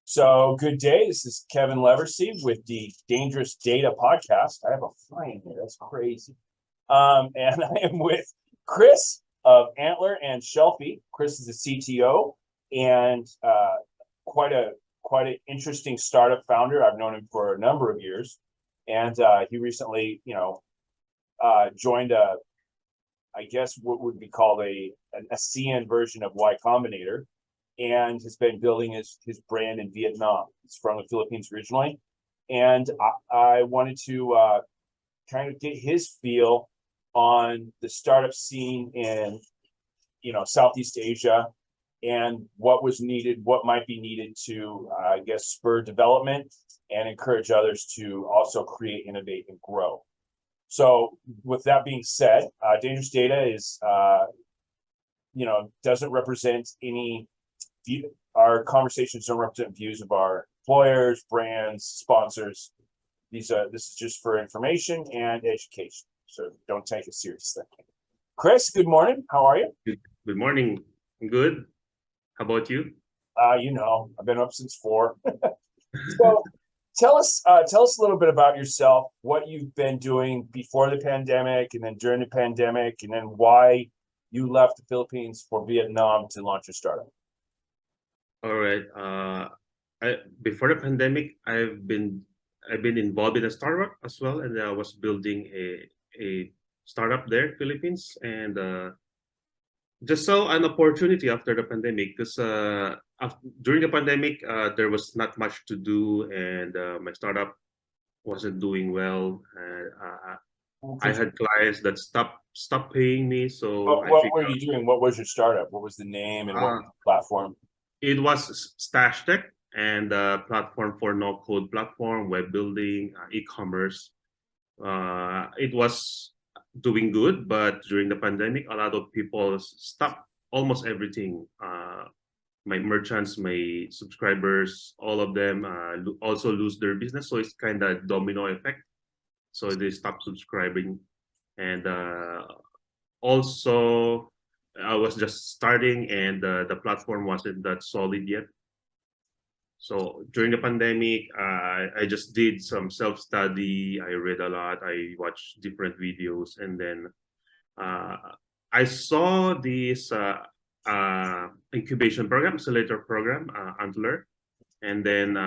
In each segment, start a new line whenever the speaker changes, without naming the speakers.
So, good day. This is Kevin Leversey with the Dangerous Data podcast. I have a fly in here. That's crazy. And I am with Chris of Antler and Shelfi. Chris is the CTO and quite an interesting startup founder. I've known him for a number of years, and he recently, joined I guess what would be called an ASEAN version of Y Combinator, and has been building his brand in Vietnam. He's from the Philippines originally. And I wanted to kind of get his feel on the startup scene in, Southeast Asia, and what was needed, what might be needed to, I guess, spur development and encourage others to also create, innovate, and grow. So with that being said, Dangerous Data is, doesn't represent any, our conversations don't represent views of our employers, brands, sponsors. This is just for information and education. So don't take it seriously. Chris, good morning. How are you?
Good morning. I'm good. How about you?
I've been up since 4. So tell us a little bit about yourself, what you've been doing before the pandemic and then during the pandemic, and then why you left the Philippines for Vietnam to launch your startup.
All right. Before the pandemic, I've been involved in a startup as well, and I was building a startup there, Philippines, and just saw an opportunity after the pandemic because during the pandemic there was not much to do, and my startup wasn't doing well. I had clients that stopped paying me. So
what were you doing? What was your startup? What was the name and what was the platform?
It was Stash Tech, and a platform for no-code platform, web building, e-commerce. It was doing good, but during the pandemic, a lot of people stopped almost everything. My merchants, my subscribers, all of them also lose their business. So it's kind of domino effect. So they stopped subscribing, and also I was just starting, and the platform wasn't that solid yet. So during the pandemic, I just did some self-study. I read a lot. I watched different videos, and then I saw this incubation program, accelerator program, Antler, and then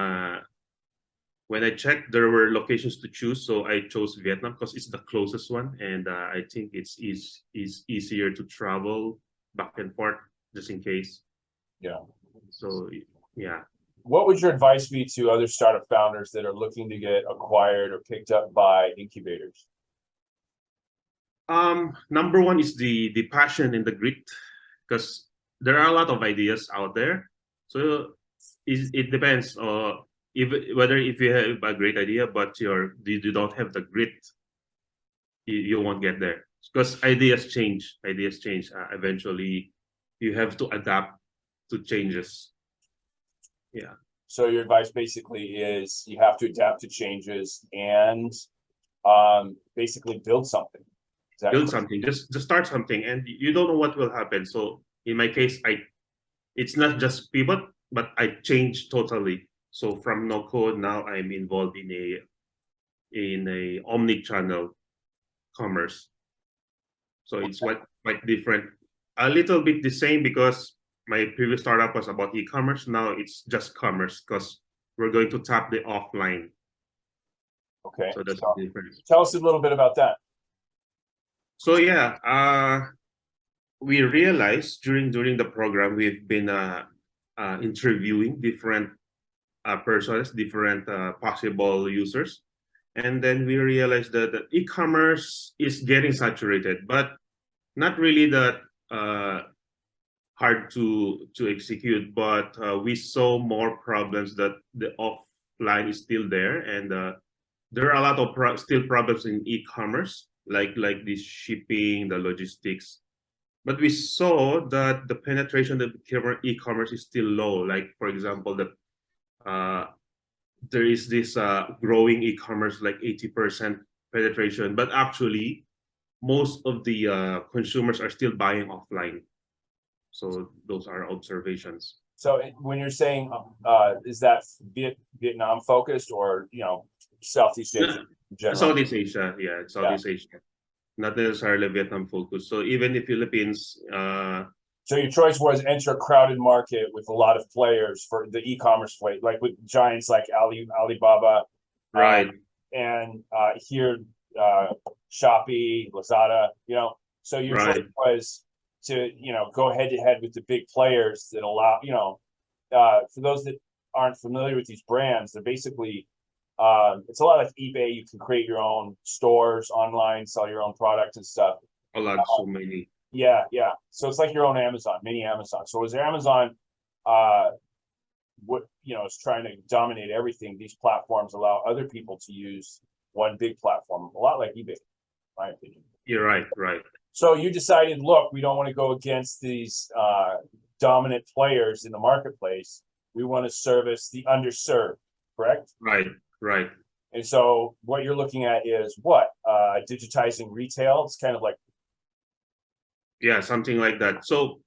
when I checked, there were locations to choose, so I chose Vietnam because it's the closest one, and I think it's easier to travel back and forth just in case.
Yeah.
So yeah.
What would your advice be to other startup founders that are looking to get acquired or picked up by incubators?
Number one is the passion and the grit, because there are a lot of ideas out there. So it depends whether if you have a great idea but you don't have the grit, you won't get there, because ideas change. Eventually you have to adapt to changes. Yeah.
So your advice basically is you have to adapt to changes and basically build something.
Build something, just start something, and you don't know what will happen. So in my case, it's not just pivot, but I changed totally. So from no code, now I'm involved in a omni-channel commerce. So it's quite different, a little bit the same, because my previous startup was about e-commerce. Now it's just commerce, because we're going to tap the offline.
Okay.
So that's the difference.
Tell us a little bit about that.
So yeah, we realized during the program, we've been interviewing different persons, different possible users, and then we realized that e-commerce is getting saturated, but not really that hard to execute. But we saw more problems, that the offline is still there, and there are a lot of still problems in e-commerce, like the shipping, the logistics. But we saw that the penetration of e-commerce is still low. Like, for example, there is this growing e-commerce, like 80% penetration, but actually most of the consumers are still buying offline. So those are observations.
when you're saying, is that Vietnam focused or, Southeast Asia in general?
Southeast Asia, yeah, Southeast Asia, not necessarily Vietnam focused. So even the Philippines,
So your choice was enter a crowded market with a lot of players for the e-commerce play, like with giants like Alibaba,
right,
and here Shopee, Lazada. So your choice
right,
was to go head to head with the big players that allow for those that aren't familiar with these brands, they're basically it's a lot like eBay. You can create your own stores online, sell your own product and stuff.
a lot, so many.
Yeah. So it's like your own Amazon, mini Amazon. So as Amazon, is trying to dominate everything, these platforms allow other people to use one big platform, a lot like eBay, in my opinion.
You're right, right.
So you decided, look, we don't want to go against these dominant players in the marketplace. We want to service the underserved, correct?
Right, right.
And so what you're looking at is what? Digitizing retail. It's kind of like,
Yeah, something like that. So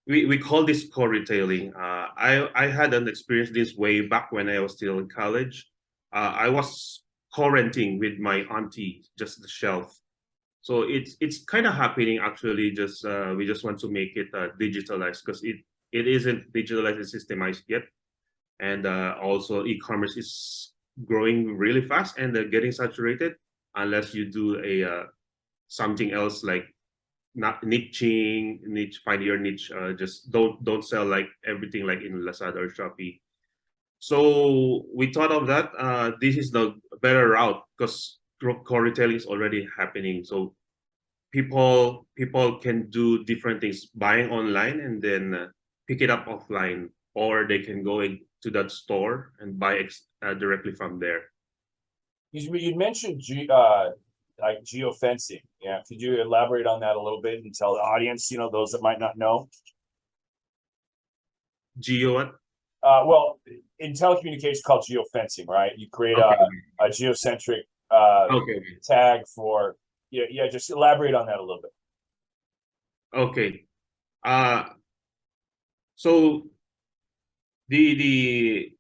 we call this co-retailing. I had an experience this way back when I was still in college. I was co-renting with my auntie, just the shelf. So it's kind of happening actually. Just we just want to make it digitalized because it isn't digitalized and systemized yet, and also e-commerce is growing really fast and getting saturated unless you do a something else like not niche, find your niche. Just don't sell like everything like in Lazada or Shopee. So we thought of that. This is the better route because core retailing is already happening. So people can do different things, buying online and then pick it up offline, or they can go into that store and buy directly from there.
you mentioned like geofencing. Yeah. Could you elaborate on that a little bit and tell the audience, those that might not know?
Geo what?
Well, in telecommunications called geofencing, right? You create
Okay.
a geocentric
Okay.
tag for, just elaborate on that a little bit.
Okay. So the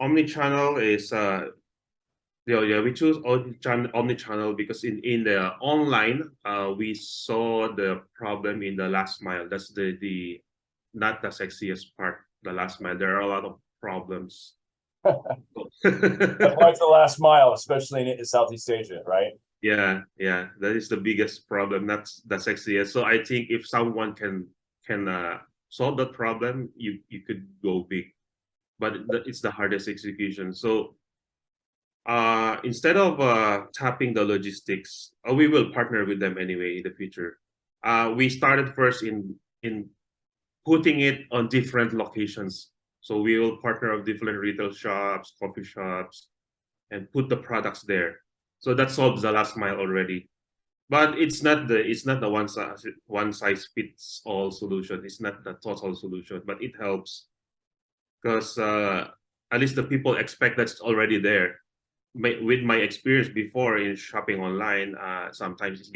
omni-channel is we choose omni-channel because in the online we saw the problem in the last mile. That's the not the sexiest part, the last mile. There are a lot of problems.
That's why it's the last mile, especially in Southeast Asia, right?
Yeah, that is the biggest problem. That's the sexiest. So I think if someone can solve that problem, you could go big, but it's the hardest execution. So instead of tapping the logistics, we will partner with them anyway in the future. We started first in putting it on different locations. So we will partner with different retail shops, coffee shops, and put the products there. So that solves the last mile already. But it's not the one size fits all solution. It's not the total solution, but it helps because at least the people expect that's already there. With my experience before in shopping online, sometimes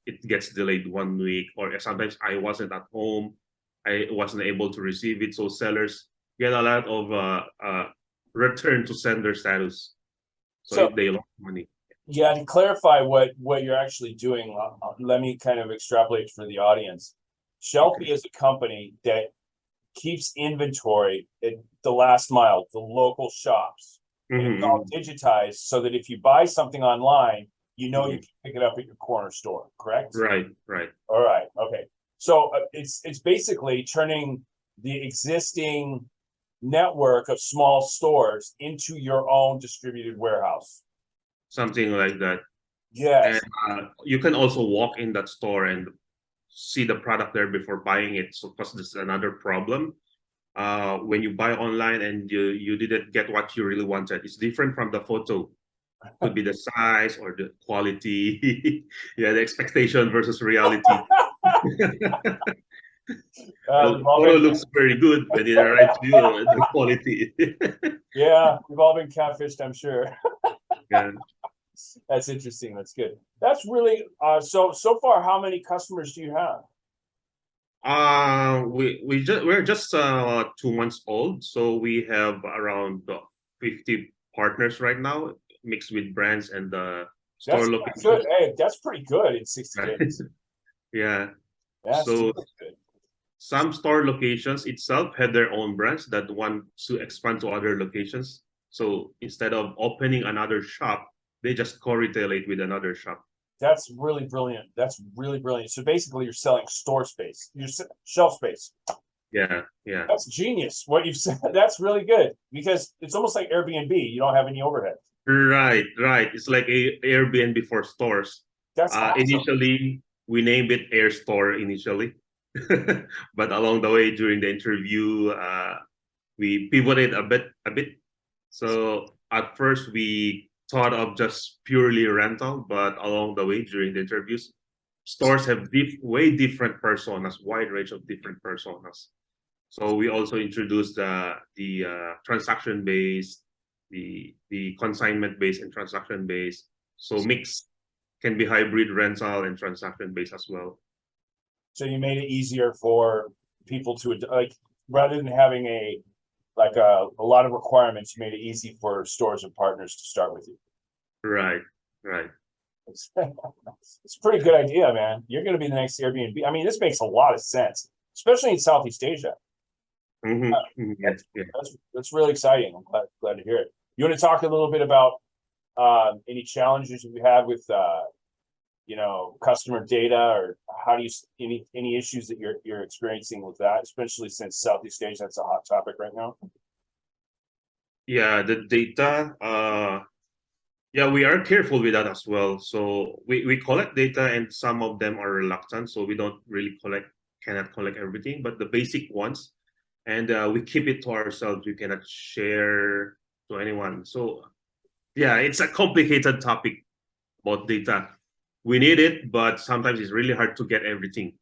it gets delayed 1 week, or sometimes I wasn't at home, I wasn't able to receive it. So sellers get a lot of return to sender status, so they lost money.
Yeah, to clarify what you're actually doing, let me kind of extrapolate for the audience. Shelfi is a company that keeps inventory at the last mile, the local shops. And it's all digitized so that if you buy something online, you can pick it up at your corner store, correct?
Right.
All right. Okay. So it's basically turning the existing network of small stores into your own distributed warehouse.
Something like that.
Yes.
And you can also walk in that store and see the product there before buying it. So, because this is another problem. When you buy online and you didn't get what you really wanted, it's different from the photo. Could be the size or the quality. The expectation versus reality. Photo looks very good when it arrives to you, the quality.
Yeah, we've all been catfished, I'm sure.
Yeah.
That's interesting. That's good. That's really so far. How many customers do you have?
We're just 2 months old, so we have around 50 partners right now, mixed with brands and store
That's pretty good.
locations.
Hey, that's pretty good in 60 days.
Yeah.
That's
So
really good.
some store locations itself had their own brands that want to expand to other locations. So instead of opening another shop, they just co-retail it with another shop.
That's really brilliant. That's really brilliant. So basically, you're selling store space, shelf space.
Yeah, yeah.
That's genius. What you've said. That's really good because it's almost like Airbnb. You don't have any overhead.
Right, right. It's like a Airbnb for stores.
That's awesome.
Initially, we named it Air Store initially, but along the way during the interview, we pivoted a bit. So at first we thought of just purely rental, but along the way during the interviews, stores have way different personas, wide range of different personas. So we also introduced the transaction based, the consignment based and transaction based. So mix can be hybrid rental and transaction based as well.
So you made it easier for people to like rather than having a lot of requirements. You made it easy for stores and partners to start with you.
Right, right.
It's, it's a pretty good idea, man. You're going to be the next Airbnb. I mean, this makes a lot of sense, especially in Southeast Asia.
Yeah,
That's
yeah.
that's really exciting. I'm glad to hear it. You want to talk a little bit about any challenges you had with customer data, or how do you any issues that you're experiencing with that, especially since Southeast Asia, that's a hot topic right now.
Yeah, the data. Yeah, we are careful with that as well. So we collect data, and some of them are reluctant, so we don't really cannot collect everything, but the basic ones, and we keep it to ourselves. We cannot share to anyone. So yeah, it's a complicated topic about data. We need it, but sometimes it's really hard to get everything.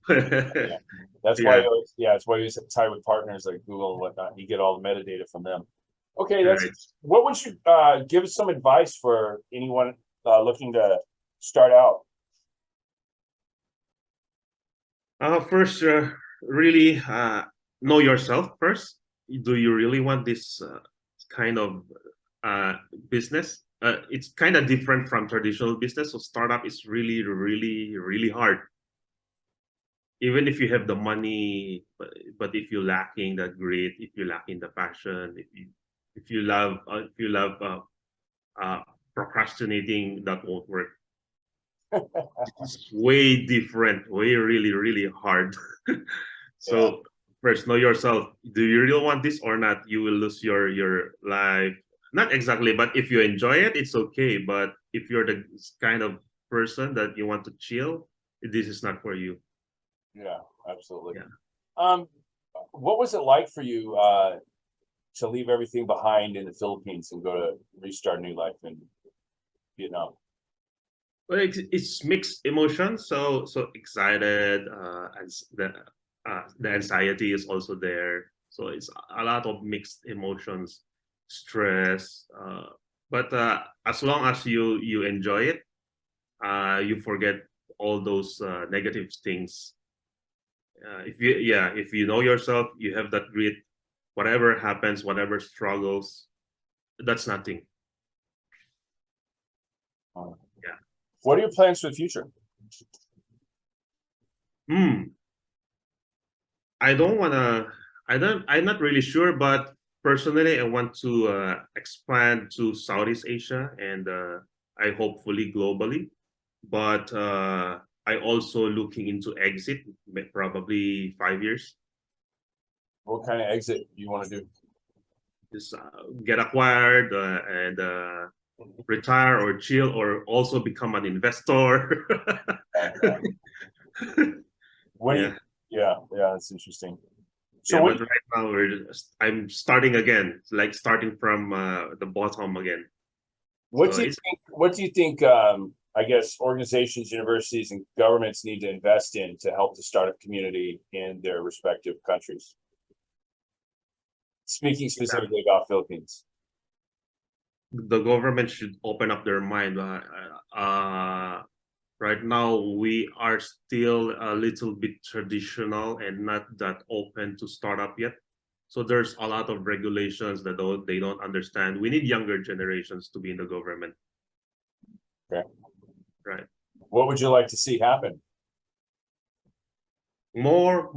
Yeah, that's why.
Yeah,
Yeah, that's why you tie with partners like Google and whatnot. You get all the metadata from them. Okay, that's
right.
what would you give us some advice for anyone looking to start out?
First, really know yourself first. Do you really want this kind of uh, business? It's kind of different from traditional business. So startup is really, really, really hard. Even if you have the money, but if you're lacking the grit, if you're lacking the passion, if you love procrastinating, that won't work. It's way different, way really, really hard.
Yeah,
So first, know yourself. Do you really want this or not? You will lose your life. Not exactly, but if you enjoy it, it's okay. But if you're the kind of person that you want to chill, this is not for you.
yeah, absolutely.
Yeah.
Um, what was it like for you to leave everything behind in the Philippines and go to restart a new life in Vietnam?
Well, it's mixed emotions. So excited, and the anxiety is also there. So it's a lot of mixed emotions, stress. But as long as you enjoy it, you forget all those negative things. If you know yourself, you have that grit. Whatever happens, whatever struggles, that's nothing.
Uh,
Yeah.
what are your plans for the future?
Hmm. I don't wanna. I don't. I'm not really sure, but personally, I want to expand to Southeast Asia and I hopefully globally. But I also looking into exit, probably 5 years.
What kind of exit do you want to do?
Just get acquired and retire or chill or also become an investor.
Uh, what do you?
Yeah,
Yeah, that's interesting. So
yeah.
what?
But right now I'm starting again, like starting from the bottom again.
What
So
do you
it's
think? What do you think? I guess organizations, universities, and governments need to invest in to help the startup community in their respective countries. Speaking specifically about Philippines.
the government should open up their mind. Right now, we are still a little bit traditional and not that open to startup yet. So there's a lot of regulations that they don't understand. We need younger generations to be in the government.
Okay.
Right.
What would you like to see happen?
More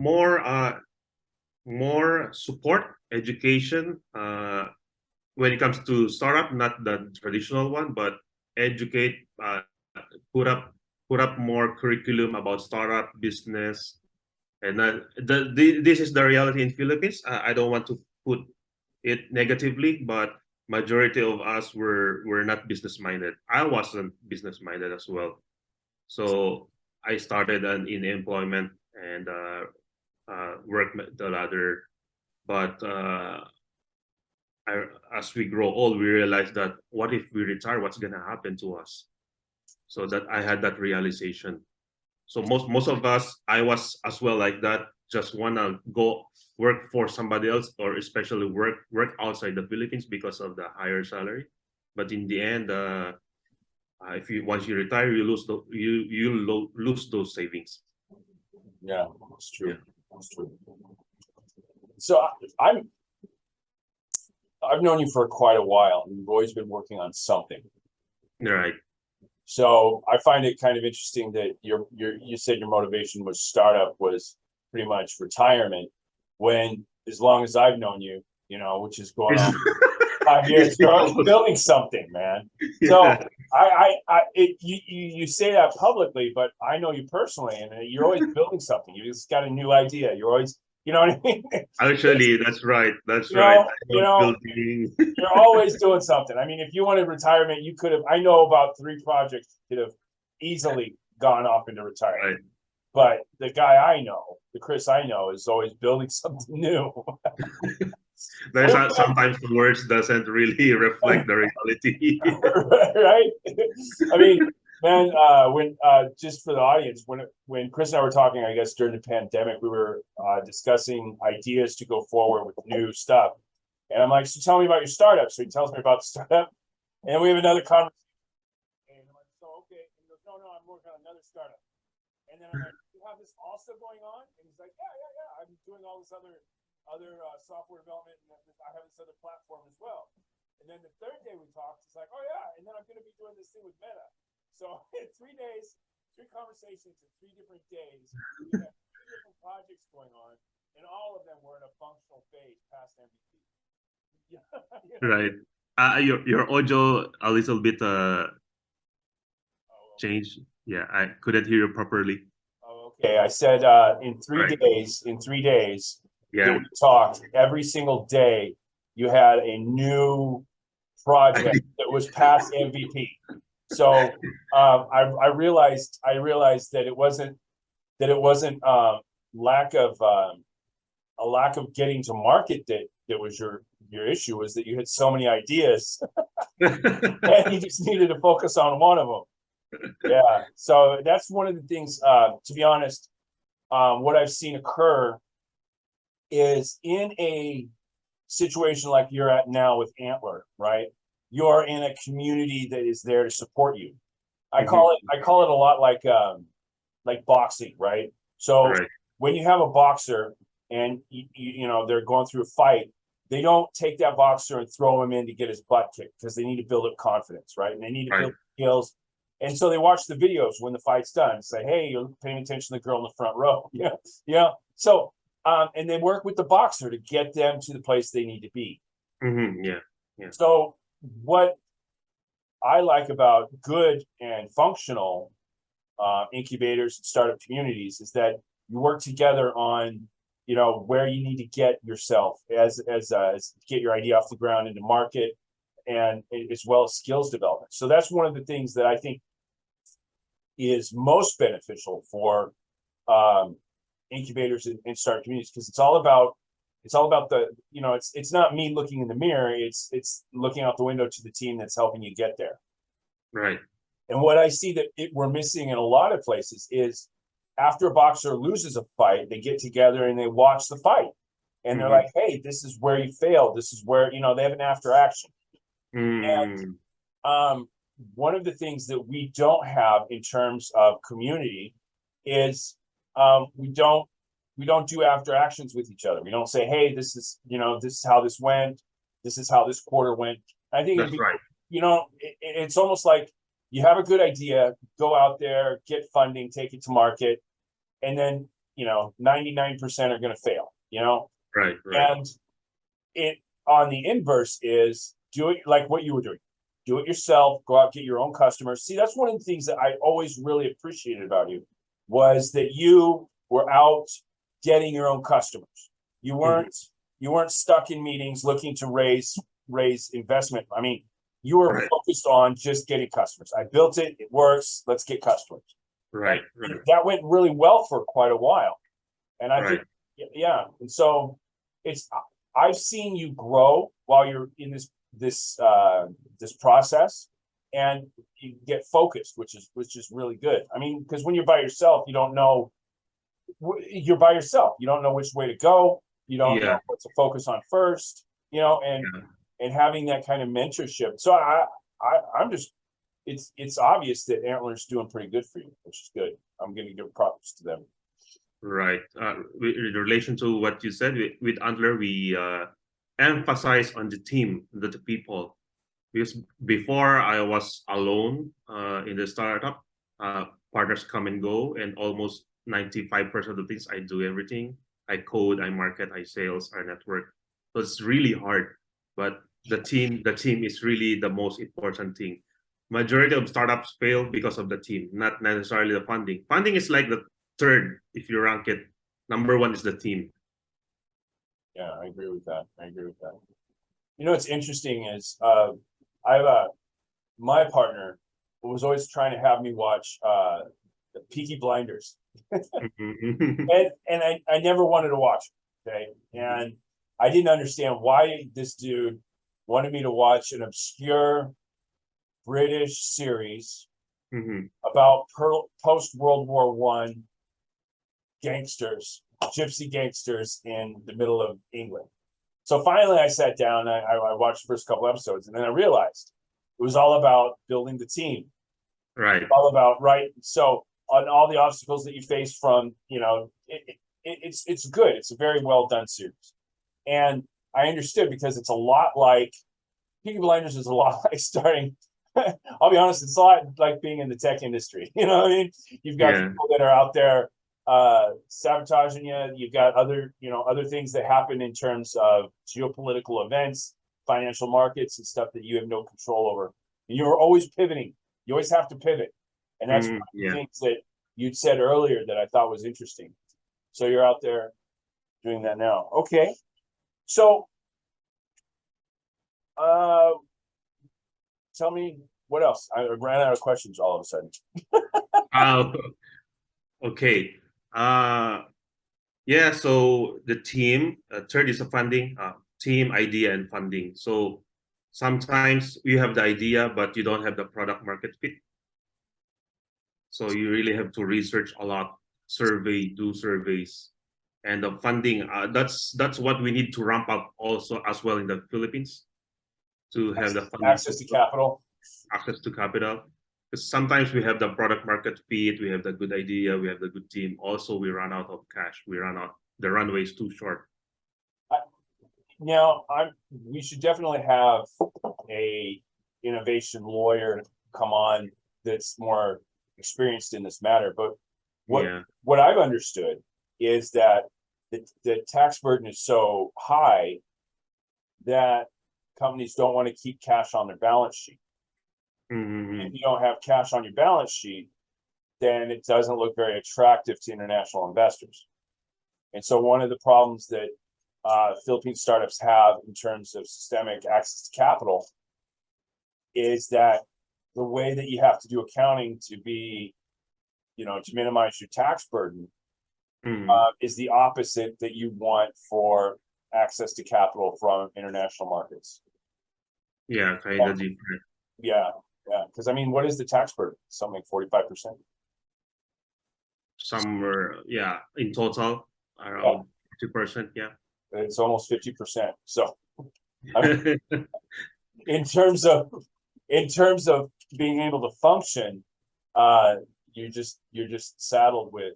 support, education, when it comes to startup, not the traditional one, but educate, put up more curriculum about startup business. And this is the reality in Philippines. I don't want to put it negatively, but majority of us were not business minded. I wasn't business minded as well. So I started in employment and worked the ladder. But as we grow old, we realize that what if we retire? What's gonna happen to us? So that I had that realization. So most of us, I was as well like that. Just wanna go work for somebody else, or especially work outside the Philippines because of the higher salary. But in the end, if you once you retire, you lose lose those savings.
Yeah, that's true.
Yeah.
That's true. So I've known you for quite a while, and you've always been working on something.
Right.
So I find it kind of interesting that you said your motivation was startup was pretty much retirement, when as long as I've known you, which is going on 5 years, you're always building something, man. So
Yeah.
you say that publicly, but I know you personally, and you're always building something. You just got a new idea. You're always, you know what I mean?
Actually, that's right. That's
You
right.
know, you know,
Building.
you're always doing something. I mean, if you wanted retirement, you could have. I know about 3 projects that have easily gone off into retirement.
Right.
But the guy I know, the Chris I know, is always building something new.
There's sometimes the words doesn't really reflect the reality.
Right? I mean, man, when just for the audience, when Chris and I were talking, I guess during the pandemic, we were discussing ideas to go forward with new stuff. And I'm like, so tell me about your startup. So he tells me about the startup. And we have another conversation. And I'm like, so okay. And he goes, no, I'm working on another startup. And then I'm like, you have this also going on? And he's like, yeah. I'm doing all this other software development, and I have this other platform as well. And then the third day we talked, it's like, oh yeah, and then I'm going to be doing this thing with Meta. So in 3 days, 3 conversations in 3 different days, we have 3 different projects going on, and all of them were in a functional phase past MVP.
Right. Your audio a little bit changed. Yeah, I couldn't hear you properly.
Oh, okay. I said in 3
Right.
days, that
Yeah.
we talked, every single day you had a new project that was past MVP. So I realized that it wasn't lack of a lack of getting to market that was your issue, was that you had so many ideas and you just needed to focus on one of them. Yeah, so that's one of the things. To be honest, what I've seen occur is in a situation like you're at now with Antler, right? You're in a community that is there to support you. I call it a lot like boxing, right? So
Right.
when you have a boxer and they're going through a fight, they don't take that boxer and throw him in to get his butt kicked, because they need to build up confidence, right? And they need to build skills. And so they watch the videos when the fight's done and say, hey, you're paying attention to the girl in the front row. Yeah. So and they work with the boxer to get them to the place they need to be.
Yeah.
So what I like about good and functional incubators and startup communities is that you work together on, where you need to get yourself as get your idea off the ground into market, and as well as skills development. So that's one of the things that I think is most beneficial for incubators and startup communities, because it's all about the, it's not me looking in the mirror, it's looking out the window to the team that's helping you get there.
Right.
And what I see that we're missing in a lot of places is, after a boxer loses a fight, they get together and they watch the fight, and they're like, hey, this is where you failed, this is where, they have an after action. And one of the things that we don't have in terms of community is we don't do after actions with each other. We don't say, hey, this is how this went, this is how this quarter went. I think it'd
That's
be,
right.
it's almost like you have a good idea, go out there, get funding, take it to market, and then 99% are going to fail.
Right.
And it on the inverse is do it like what you were doing. Do it yourself, go out, get your own customers. See, that's one of the things that I always really appreciated about you was that you were out getting your own customers. You weren't stuck in meetings looking to raise investment. I mean, you were focused on just getting customers. I built it, it works, let's get customers.
Right.
That went really well for quite a while. And I think, yeah. And so I've seen you grow while you're in this process, and you get focused, which is really good. I mean, because when you're by yourself, you don't know. You're by yourself. You don't know which way to go. You don't know what to focus on first. And having that kind of mentorship. So I'm just. It's obvious that Antler's doing pretty good for you, which is good. I'm going to give props to them.
Right. In relation to what you said, with Antler, we emphasize on the team, the people. Because before I was alone in the startup, partners come and go, and almost 95% of the things I do everything. I code, I market, I sales, I network. So it's really hard. But the team is really the most important thing. Majority of startups fail because of the team, not necessarily the funding. Funding is like the third, if you rank it. Number one is the team.
Yeah, I agree with that. What's interesting is I have my partner was always trying to have me watch the Peaky Blinders, and I never wanted to watch it, okay, and I didn't understand why this dude wanted me to watch an obscure British series about post World War One gangsters, gypsy gangsters in the middle of England. So finally I sat down, I watched the first couple episodes, and then I realized it was all about building the team.
Right.
All about, so on all the obstacles that you face from, it's good. It's a very well done series. And I understood because it's a lot like Peaky Blinders is a lot like starting. I'll be honest, it's a lot like being in the tech industry. You know what I mean? You've got people that are out there sabotaging you. You've got other things that happen in terms of geopolitical events, financial markets, and stuff that you have no control over. And you're always pivoting. You always have to pivot. And that's one of the things that you'd said earlier that I thought was interesting. So you're out there doing that now. Okay. So tell me what else. I ran out of questions all of a sudden.
Okay. Yeah, so the team, third is the funding, team, idea, and funding. So sometimes you have the idea, but you don't have the product market fit. So you really have to research a lot, do surveys. And the funding, that's what we need to ramp up also as well in the Philippines, to have the funding.
Access to capital.
Access to capital. Because sometimes we have the product market fit, we have the good idea, we have the good team. Also, we run out of cash. The runway is too short.
Now, we should definitely have a innovation lawyer come on that's more experienced in this matter. But what I've understood is that the tax burden is so high that companies don't want to keep cash on their balance sheet. If you don't have cash on your balance sheet, then it doesn't look very attractive to international investors. And so one of the problems that Philippine startups have in terms of systemic access to capital is that the way that you have to do accounting to be, to minimize your tax burden is the opposite that you want for access to capital from international markets.
Yeah, kind of different.
Yeah. Because what is the tax burden? Something like 45%.
Somewhere, in total, around 2%. Yeah.
It's almost 50%. So, in terms of being able to function, you're just saddled with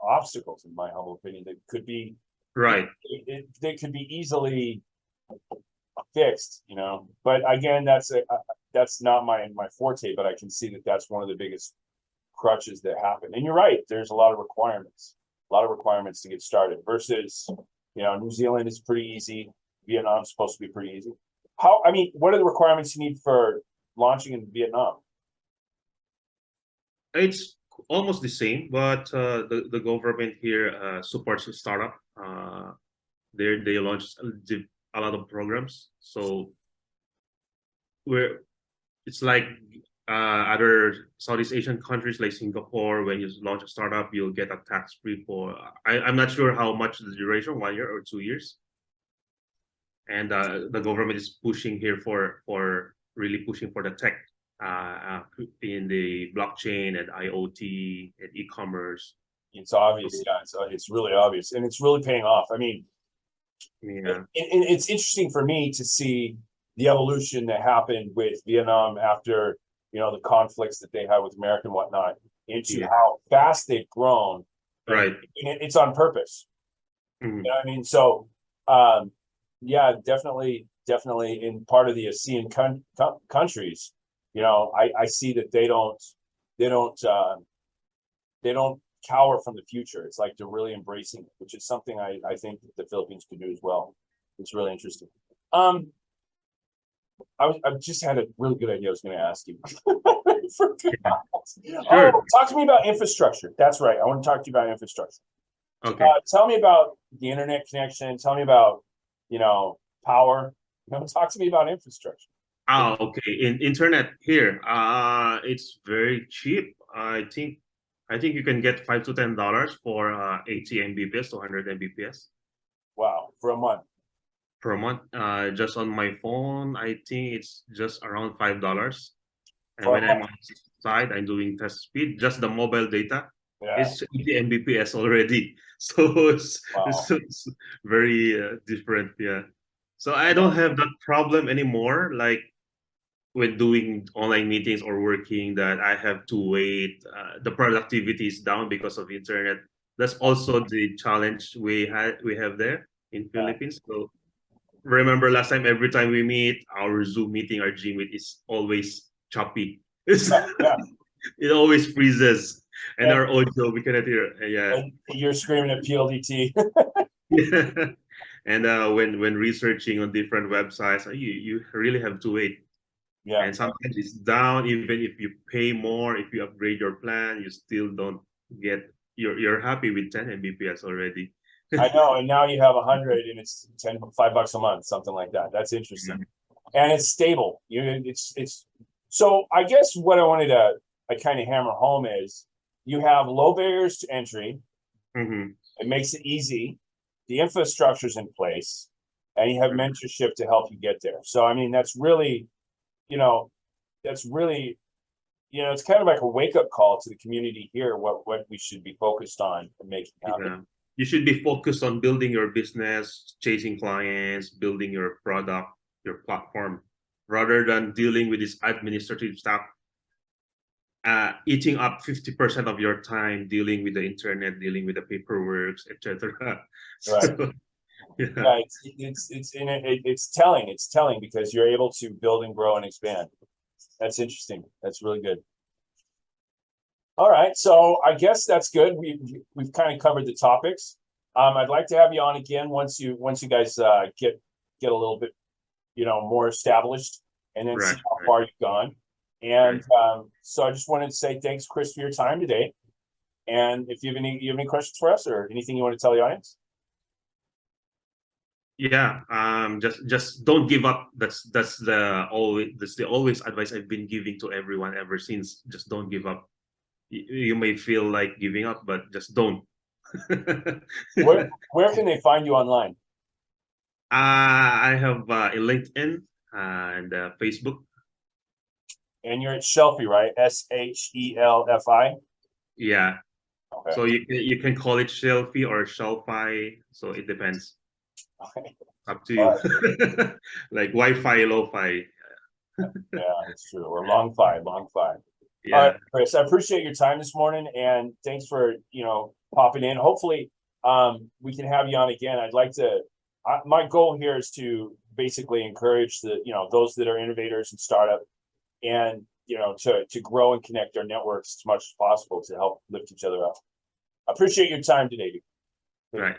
obstacles, in my humble opinion, that could be
Right.
they could be easily fixed, But again, that's not my forte. But I can see that that's one of the biggest crutches that happen. And you're right. There's a lot of requirements to get started. Versus, New Zealand is pretty easy. Vietnam's supposed to be pretty easy. What are the requirements you need for launching in Vietnam?
It's almost the same, but the government here supports the startup. They launch a lot of programs, so it's like other Southeast Asian countries like Singapore. When you launch a startup, you'll get a tax-free for. I'm not sure how much the duration, 1 year or 2 years. And the government is pushing here for really pushing for the tech in the blockchain and IoT and e-commerce.
It's obvious, yeah. It's really obvious, and it's really paying off.
Yeah,
it's interesting for me to see the evolution that happened with Vietnam after the conflicts that they had with America and whatnot, into how fast they've grown.
Right.
It's on purpose.
Mhm.
You know what I mean? So, yeah, definitely in part of the ASEAN countries, I see that they don't cower from the future. It's like they're really embracing it, which is something I think that the Philippines could do as well. It's really interesting. I just had a really good idea I was going to ask you. I forgot.
Sure.
Oh, talk to me about infrastructure. That's right. I want to talk to you about infrastructure.
Okay.
Tell me about the internet connection. Tell me about, power. Talk to me about infrastructure.
Okay. In internet here, it's very cheap. I think you can get $5 to $10 for 80 Mbps to 100 Mbps
Wow, for a month.
per month. Just on my phone, I think it's just around $5. And
For a
when I'm
month.
on the side, I'm doing test speed, just the mobile data.
Yeah.
It's 80 Mbps already. So
Wow.
it's very different. Yeah. So I don't have that problem anymore. Like when doing online meetings or working, that I have to wait. The productivity is down because of internet. That's also the challenge we have there in
Yeah.
Philippines. So remember last time, every time we meet, our Zoom meeting, our G Meet is always choppy.
Yeah.
It always freezes, and
And,
our audio we cannot hear. Yeah,
and you're screaming at PLDT.
yeah. And when researching on different websites, you really have to wait.
Yeah.
And sometimes it's down. Even if you pay more, if you upgrade your plan, you still don't get. You're happy with 10 Mbps already.
I know. And now you have 100 and it's $5 a month, something like that. That's interesting. And it's stable. It's so I guess what I kind of hammer home is you have low barriers to entry.
Mm-hmm.
It makes it easy. The infrastructure's in place, and you have mentorship to help you get there. So that's really, it's kind of like a wake-up call to the community here, what we should be focused on and making happen.
Yeah. You should be focused on building your business, chasing clients, building your product, your platform, rather than dealing with this administrative stuff, eating up 50% of your time dealing with the internet, dealing with the paperwork, etc.
Right.
So, yeah.
Yeah, it's telling. It's telling because you're able to build and grow and expand. That's interesting. That's really good. All right, so I guess that's good. We've kind of covered the topics. I'd like to have you on again once you guys get a little bit more established, and then see
Right,
how
right.
far you've gone. And so I just wanted to say thanks, Chris, for your time today. And if you have any questions for us or anything you want to tell the audience?
Yeah, just don't give up. That's the always advice I've been giving to everyone ever since. Just don't give up. You may feel like giving up, but just don't.
Where can they find you online?
I have a LinkedIn and Facebook.
And you're at Shelfi, right? SHELFI.
Yeah.
Okay.
So you can call it Shelfi or Shelfi. So it depends.
Okay.
Up to you. Like Wi-Fi, lo-fi.
Yeah, it's true. Or long five, long five. All
Yeah.
right, Chris, I appreciate your time this morning and thanks for, popping in. Hopefully, we can have you on again. I'd like to, my goal here is to basically encourage those that are innovators and startup and, to grow and connect our networks as much as possible to help lift each other up. I appreciate your time today.
Right.